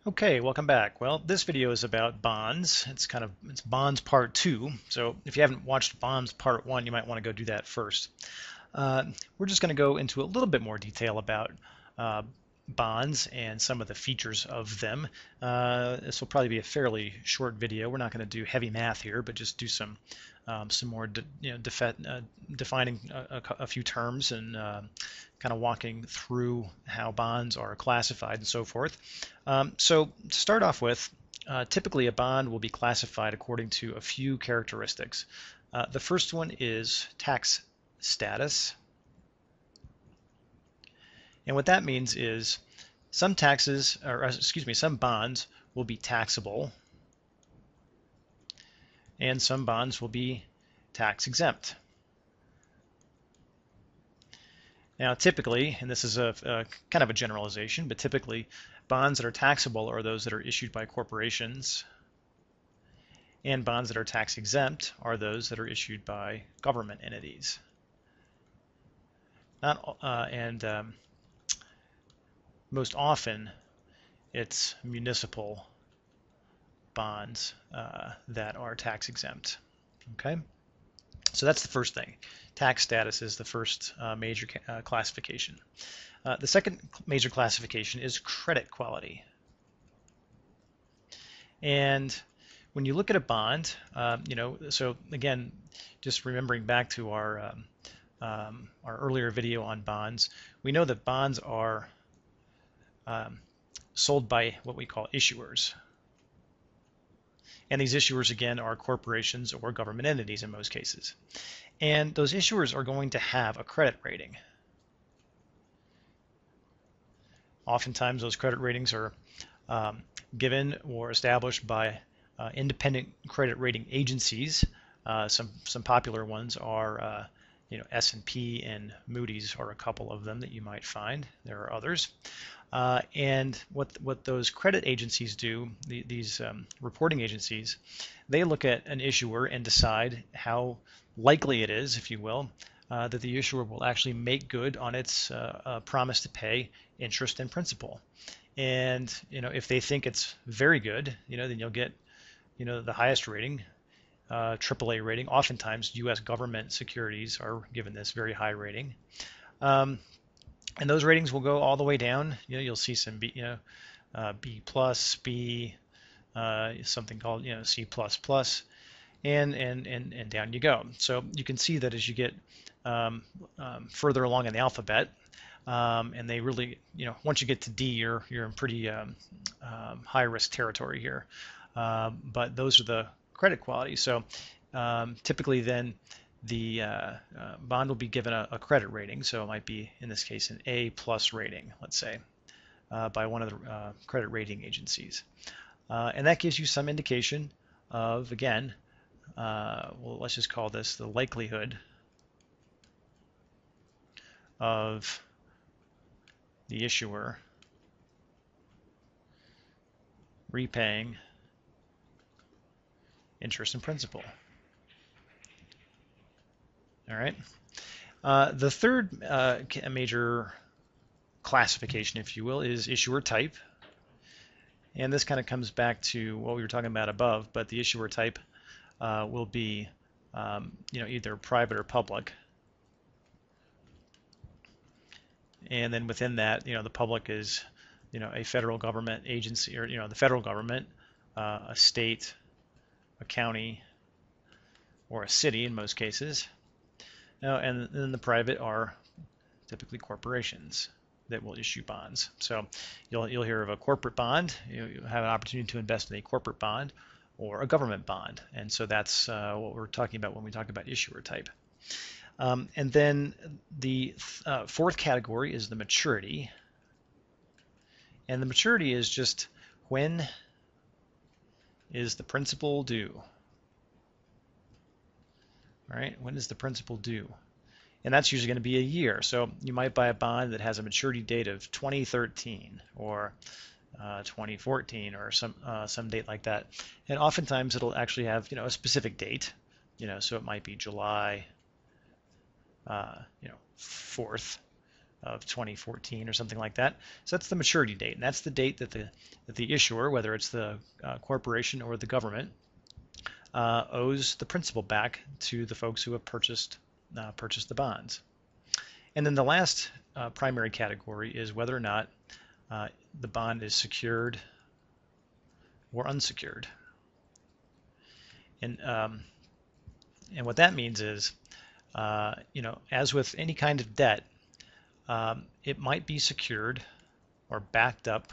Okay, welcome back. Well, this video is about bonds. It's bonds part two. So if you haven't watched bonds part one, you might want to go do that first. Uh, we're just going to go into a little bit more detail about uh, bonds and some of the features of them. This will probably be a fairly short video. We're not going to do heavy math here, but just do some more defining a few terms and kind of walking through how bonds are classified and so forth. So to start off with, typically a bond will be classified according to a few characteristics. The first one is tax status. And what that means is some some bonds will be taxable and some bonds will be tax exempt. Now, typically, and this is a kind of a generalization, but typically bonds that are taxable are those that are issued by corporations, and bonds that are tax exempt are those that are issued by government entities. Most often it's municipal bonds that are tax exempt. Okay, so that's the first thing. Tax status is the first major classification. The second major classification is credit quality. And when you look at a bond, so again, just remembering back to our earlier video on bonds, we know that bonds are sold by what we call issuers. And these issuers, again, are corporations or government entities in most cases. And those issuers are going to have a credit rating. Oftentimes, those credit ratings are given or established by independent credit rating agencies. Some popular ones are S&P and Moody's are a couple of them that you might find. There are others. And what those credit agencies do, these reporting agencies, they look at an issuer and decide how likely it is, if you will, that the issuer will actually make good on its promise to pay interest and principal. And if they think it's very good, then you'll get the highest rating, AAA rating. Oftentimes, U.S. government securities are given this very high rating. And those ratings will go all the way down. You'll see some B, B plus, B, something called C plus plus, and down you go. So you can see that as you get further along in the alphabet, and they really, once you get to D, you're in pretty high risk territory here. But those are the credit quality. So typically then the bond will be given a credit rating. So it might be, in this case, an A plus rating, let's say, by one of the credit rating agencies. And that gives you some indication of, again, well, let's just call this the likelihood of the issuer repaying interest and principal. All right. The third major classification, if you will, is issuer type. And this kind of comes back to what we were talking about above, but the issuer type will be either private or public. And then within that, the public is a federal government agency, or the federal government, a state, a county, or a city in most cases. And then the private are typically corporations that will issue bonds. So you'll hear of a corporate bond. You have an opportunity to invest in a corporate bond or a government bond. And so that's what we're talking about when we talk about issuer type. And then the fourth category is the maturity. And the maturity is just when is the principal due? All right, when is the principal due? And that's usually going to be a year. So you might buy a bond that has a maturity date of 2013 or 2014 or some date like that. And oftentimes it'll actually have a specific date. So it might be July 4th of 2014 or something like that. So that's the maturity date, and that's the date that the issuer, whether it's the corporation or the government, owes the principal back to the folks who have purchased the bonds. And then the last primary category is whether or not the bond is secured or unsecured. And what that means is, as with any kind of debt, it might be secured or backed up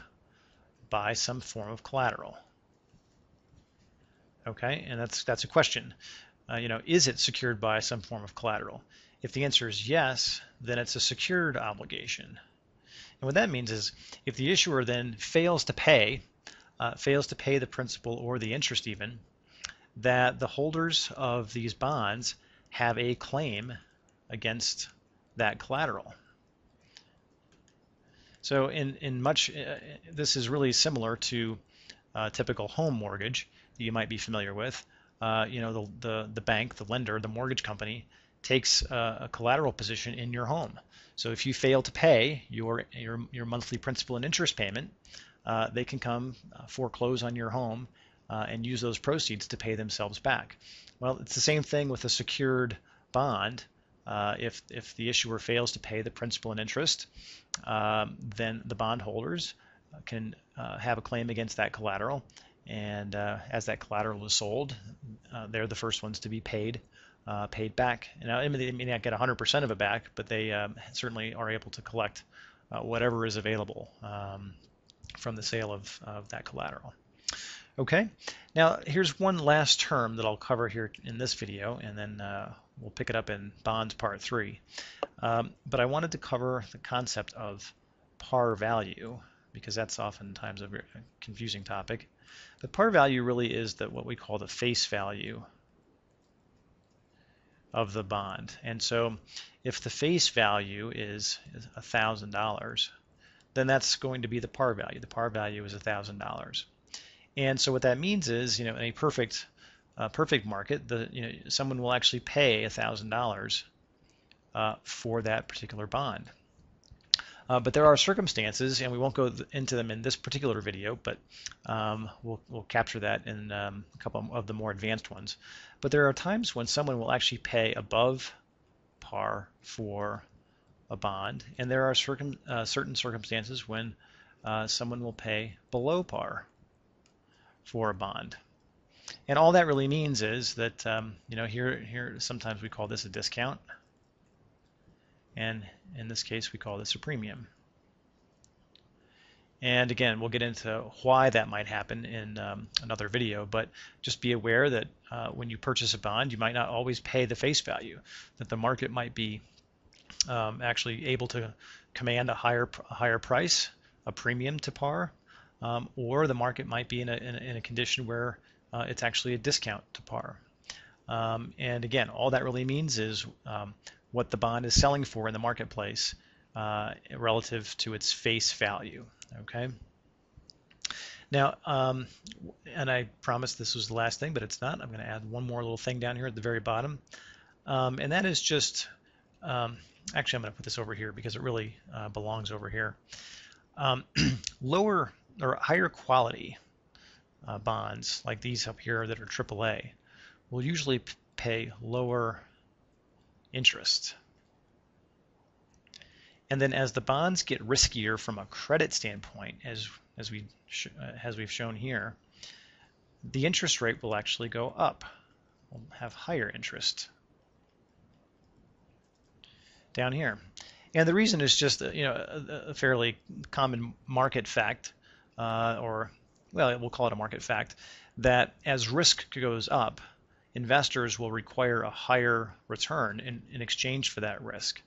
by some form of collateral. Okay, and that's a question. Is it secured by some form of collateral? If the answer is yes, then it's a secured obligation. And what that means is, if the issuer then fails to pay the principal or the interest even, that the holders of these bonds have a claim against that collateral. So in much, this is really similar to a typical home mortgage that you might be familiar with. The bank, the lender, the mortgage company takes a collateral position in your home. So if you fail to pay your monthly principal and interest payment, they can come foreclose on your home and use those proceeds to pay themselves back. Well, it's the same thing with a secured bond. If the issuer fails to pay the principal and interest, then the bondholders can have a claim against that collateral, and as that collateral is sold, they're the first ones to be paid back. Now, they may not get 100% of it back, but they certainly are able to collect whatever is available from the sale of that collateral. Okay, now here's one last term that I'll cover here in this video, and then we'll pick it up in bonds part 3. But I wanted to cover the concept of par value, because that's oftentimes a very confusing topic. But par value really is what we call the face value of the bond. And so if the face value is $1,000, then that's going to be the par value. The par value is $1,000. And so what that means is, in a perfect market, someone will actually pay $1,000 for that particular bond. But there are circumstances, and we won't go into them in this particular video, but we'll capture that in a couple of the more advanced ones. But there are times when someone will actually pay above par for a bond, and there are certain circumstances when someone will pay below par for a bond. And all that really means is that here sometimes we call this a discount, and in this case we call this a premium. And again, we'll get into why that might happen in another video, but just be aware that when you purchase a bond, you might not always pay the face value, that the market might be actually able to command a higher price, a premium to par, or the market might be in a condition where it's actually a discount to par. And again, all that really means is what the bond is selling for in the marketplace relative to its face value. Okay. Now, and I promised this was the last thing, but it's not. I'm going to add one more little thing down here at the very bottom, and that is just actually I'm going to put this over here because it really belongs over here. Lower or higher quality bonds like these up here that are AAA will usually pay lower interest. And then as the bonds get riskier from a credit standpoint, as we've shown here, the interest rate will actually go up. We'll have higher interest down here. And the reason is just a fairly common market fact, or well, we'll call it a market fact, that as risk goes up, investors will require a higher return in exchange for that risk.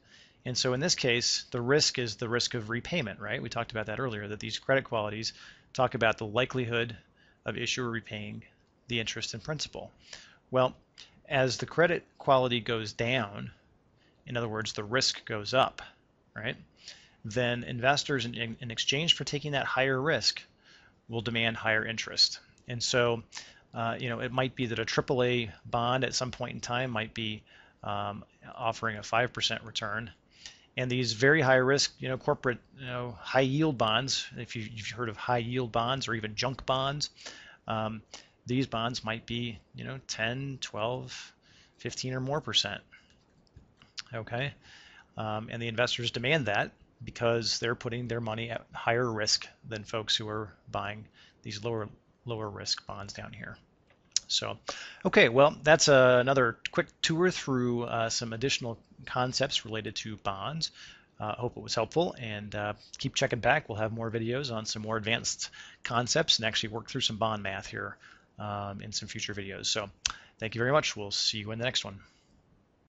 And so in this case, the risk is the risk of repayment, right? We talked about that earlier, that these credit qualities talk about the likelihood of issuer repaying the interest and principal. Well, as the credit quality goes down, in other words, the risk goes up, right? Then investors, in exchange for taking that higher risk, will demand higher interest. And so, it might be that a AAA bond at some point in time might be offering a 5% return, And these very high risk, corporate, high yield bonds, if you've heard of high yield bonds or even junk bonds, um, these bonds might be, 10, 12, 15 or more percent. Okay. And the investors demand that because they're putting their money at higher risk than folks who are buying these lower risk bonds down here. So, okay, well, that's another quick tour through some additional concepts related to bonds. Hope it was helpful, and keep checking back. We'll have more videos on some more advanced concepts and actually work through some bond math here in some future videos. So thank you very much. We'll see you in the next one.